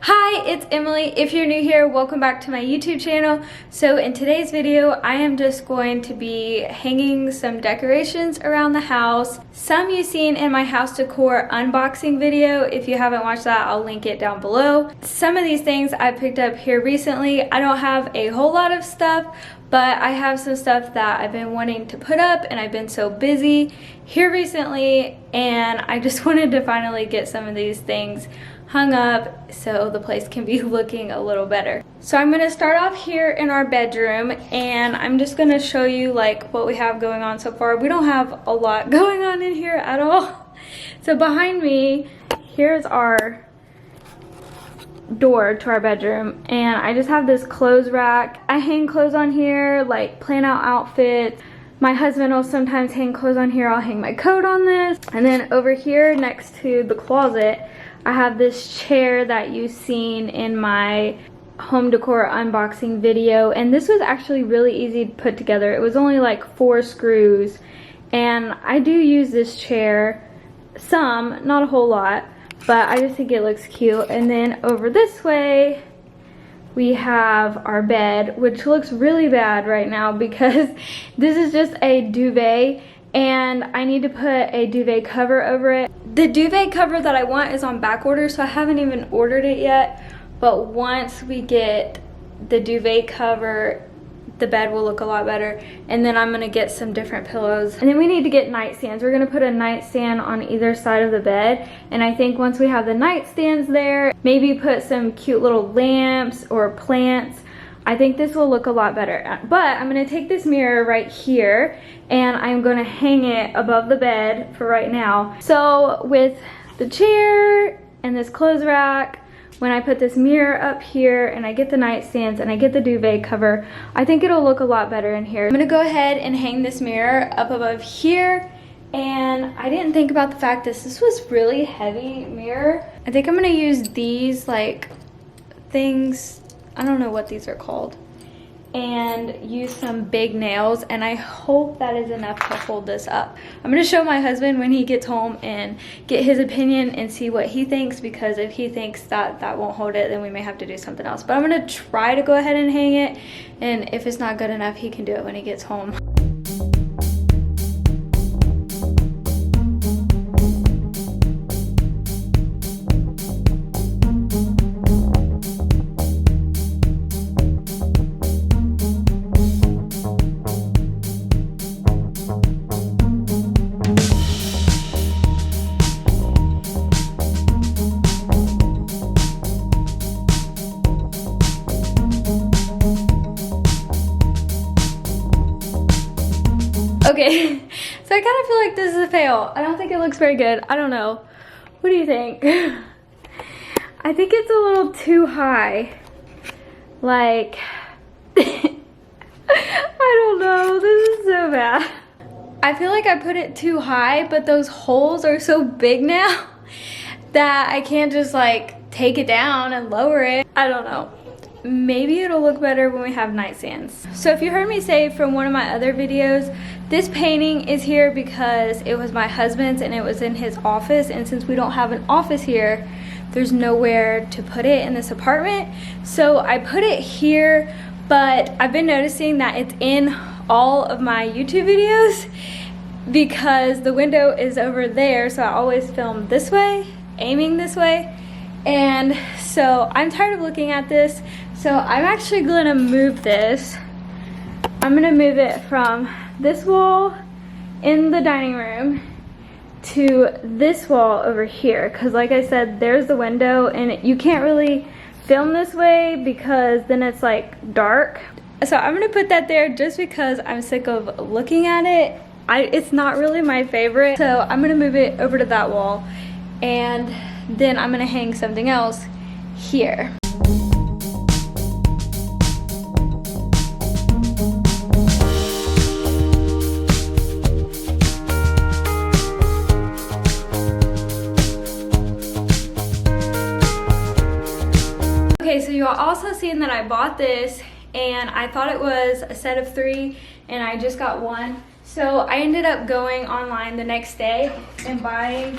Hi, it's Emily. If you're new here, welcome back to my YouTube channel. So in today's video, I am just going to be hanging some decorations around the house. Some you've seen in my house decor unboxing video. If you haven't watched that, I'll link it down below. Some of these things I picked up here recently. I don't have a whole lot of stuff, but I have some stuff that I've been wanting to put up and I've been so busy here recently, and I just wanted to finally get some of these things hung up so the place can be looking a little better. So I'm gonna start off here in our bedroom, and I'm just gonna show you like what we have going on so far. We don't have a lot going on in here at all. So behind me, here's our door to our bedroom, and I just have this clothes rack. I hang clothes on here, like plan out outfits. My husband will sometimes hang clothes on here. I'll hang my coat on this. And then over here next to the closet, I have this chair that you've seen in my home decor unboxing video, and this was actually really easy to put together. It was only like 4 screws, and I do use this chair some, not a whole lot, but I just think it looks cute. And then over this way we have our bed, which looks really bad right now because this is just a duvet and I need to put a duvet cover over it. The duvet cover that I want is on back order, so I haven't even ordered it yet, but once we get the duvet cover, the bed will look a lot better. And then I'm gonna get some different pillows, and then we need to get nightstands. We're gonna put a nightstand on either side of the bed, and I think once we have the nightstands there, maybe put some cute little lamps or plants, I think this will look a lot better. But I'm gonna take this mirror right here and I'm gonna hang it above the bed for right now. So with the chair and this clothes rack, when I put this mirror up here and I get the nightstands and I get the duvet cover, I think it'll look a lot better in here. I'm gonna go ahead and hang this mirror up above here. And I didn't think about the fact that this was really heavy mirror. I think I'm gonna use these like things, I don't know what these are called, and use some big nails, and I hope that is enough to hold this up. I'm gonna show my husband when he gets home and get his opinion and see what he thinks, because if he thinks that that won't hold it, then we may have to do something else. But I'm gonna try to go ahead and hang it, and if it's not good enough, he can do it when he gets home. Okay, so I kind of feel like this is a fail. I don't think it looks very good. I don't know. What do you think? I think it's a little too high. Like, I don't know. This is so bad. I feel like I put it too high, but those holes are so big now that I can't just like take it down and lower it. I don't know. Maybe it'll look better when we have nightstands. So if you heard me say from one of my other videos, this painting is here because it was my husband's and it was in his office, and since we don't have an office here, there's nowhere to put it in this apartment. So I put it here, but I've been noticing that it's in all of my YouTube videos because the window is over there, so I always film this way, aiming this way. And so I'm tired of looking at this, so I'm actually gonna move this. I'm gonna move it from this wall in the dining room to this wall over here, because like I said, there's the window and you can't really film this way because then it's like dark. So I'm gonna put that there just because I'm sick of looking at it. It's not really my favorite, so I'm gonna move it over to that wall, and then I'm gonna hang something else here. Okay, so you all also seen that I bought this, and I thought it was a set of 3 and I just got 1. So I ended up going online the next day and buying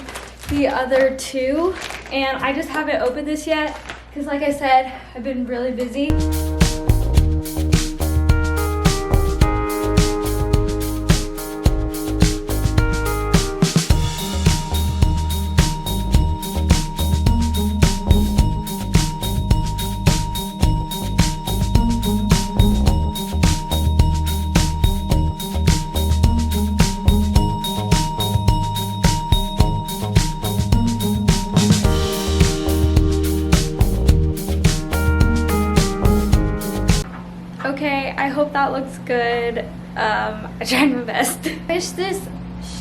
the other 2, and I just haven't opened this yet. because like I said, I've been really busy. Okay, I hope that looks good. I tried my best. I wish this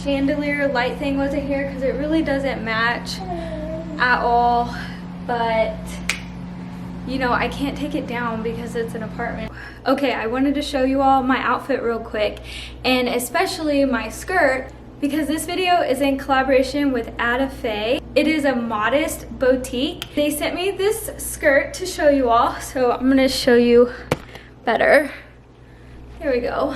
chandelier light thing wasn't here because it really doesn't match at all, but you know, I can't take it down because it's an apartment. Okay, I wanted to show you all my outfit real quick, and especially my skirt, because this video is in collaboration with Faye. It is a modest boutique. They sent me this skirt to show you all, so I'm gonna show you better. Here we go.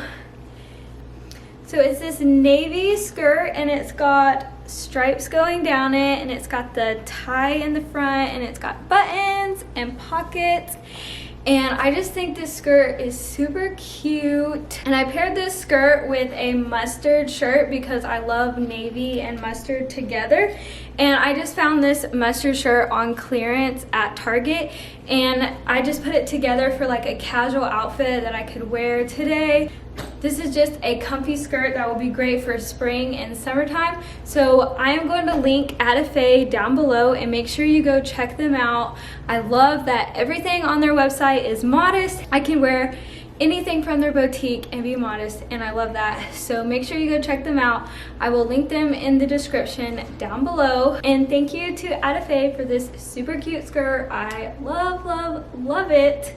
So it's this navy skirt, and it's got stripes going down it, and it's got the tie in the front, and it's got buttons and pockets, and I just think this skirt is super cute. And I paired this skirt with a mustard shirt because I love navy and mustard together, and I just found this mustard shirt on clearance at Target, and I just put it together for like a casual outfit that I could wear today. This is just a comfy skirt that will be great for spring and summertime. So I am going to link Faye down below, and make sure you go check them out. I love that everything on their website is modest. I can wear anything from their boutique and be modest, and I love that. So make sure you go check them out. I will link them in the description down below. And thank you to Faye for this super cute skirt. I love, love, love it.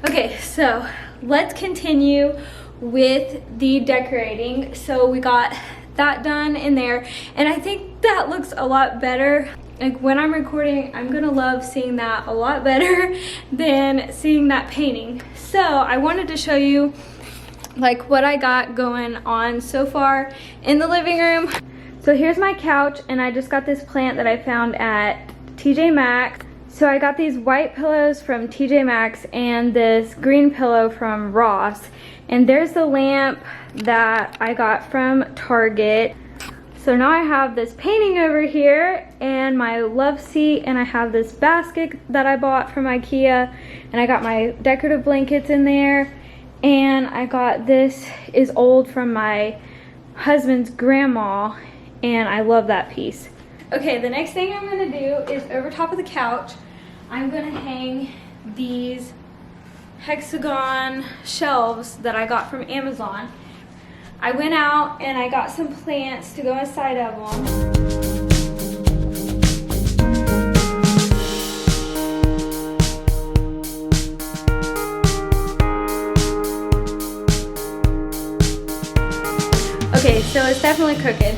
Okay, so let's continue with the decorating. So we got that done in there, and I think that looks a lot better. Like when I'm recording, I'm gonna love seeing that a lot better than seeing that painting. So I wanted to show you like what I got going on so far in the living room. So here's my couch, and I just got this plant that I found at TJ Maxx. So I got these white pillows from TJ Maxx and this green pillow from Ross. And there's the lamp that I got from Target. So now I have this painting over here and my love seat, and I have this basket that I bought from IKEA, and I got my decorative blankets in there, and I got this is old from my husband's grandma, and I love that piece. Okay, the next thing I'm gonna do is over top of the couch, I'm gonna hang these hexagon shelves that I got from Amazon. I went out and I got some plants to go inside of them. Okay, so it's definitely crooked.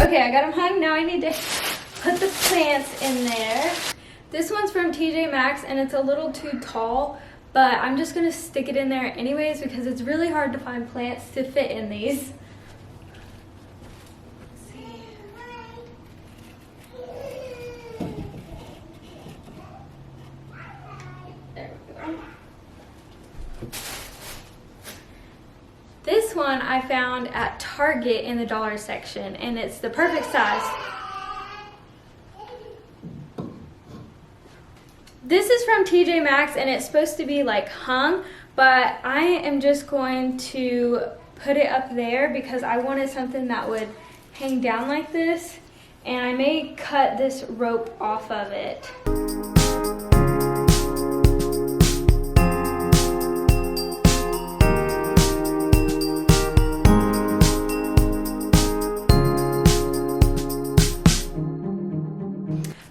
Okay, I got them hung. Now I need to put the plants in there. This one's from TJ Maxx, and it's a little too tall, but I'm just gonna stick it in there anyways because it's really hard to find plants to fit in these. There we go. This one I found at Target in the dollar section, and it's the perfect size. This is from TJ Maxx, and it's supposed to be like hung, but I am just going to put it up there because I wanted something that would hang down like this, and I may cut this rope off of it.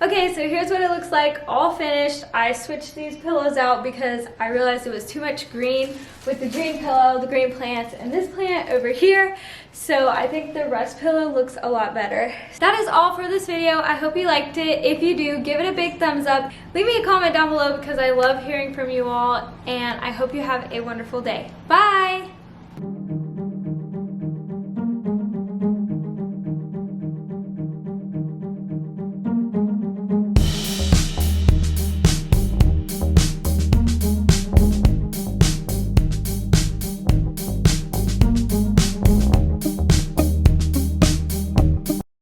Okay, so here's what it looks like like all finished. I switched these pillows out because I realized it was too much green with the green pillow, the green plants, and this plant over here. So I think the rust pillow looks a lot better. That is all for this video. I hope you liked it. If you do, give it a big thumbs up. Leave me a comment down below because I love hearing from you all, and I hope you have a wonderful day. Bye!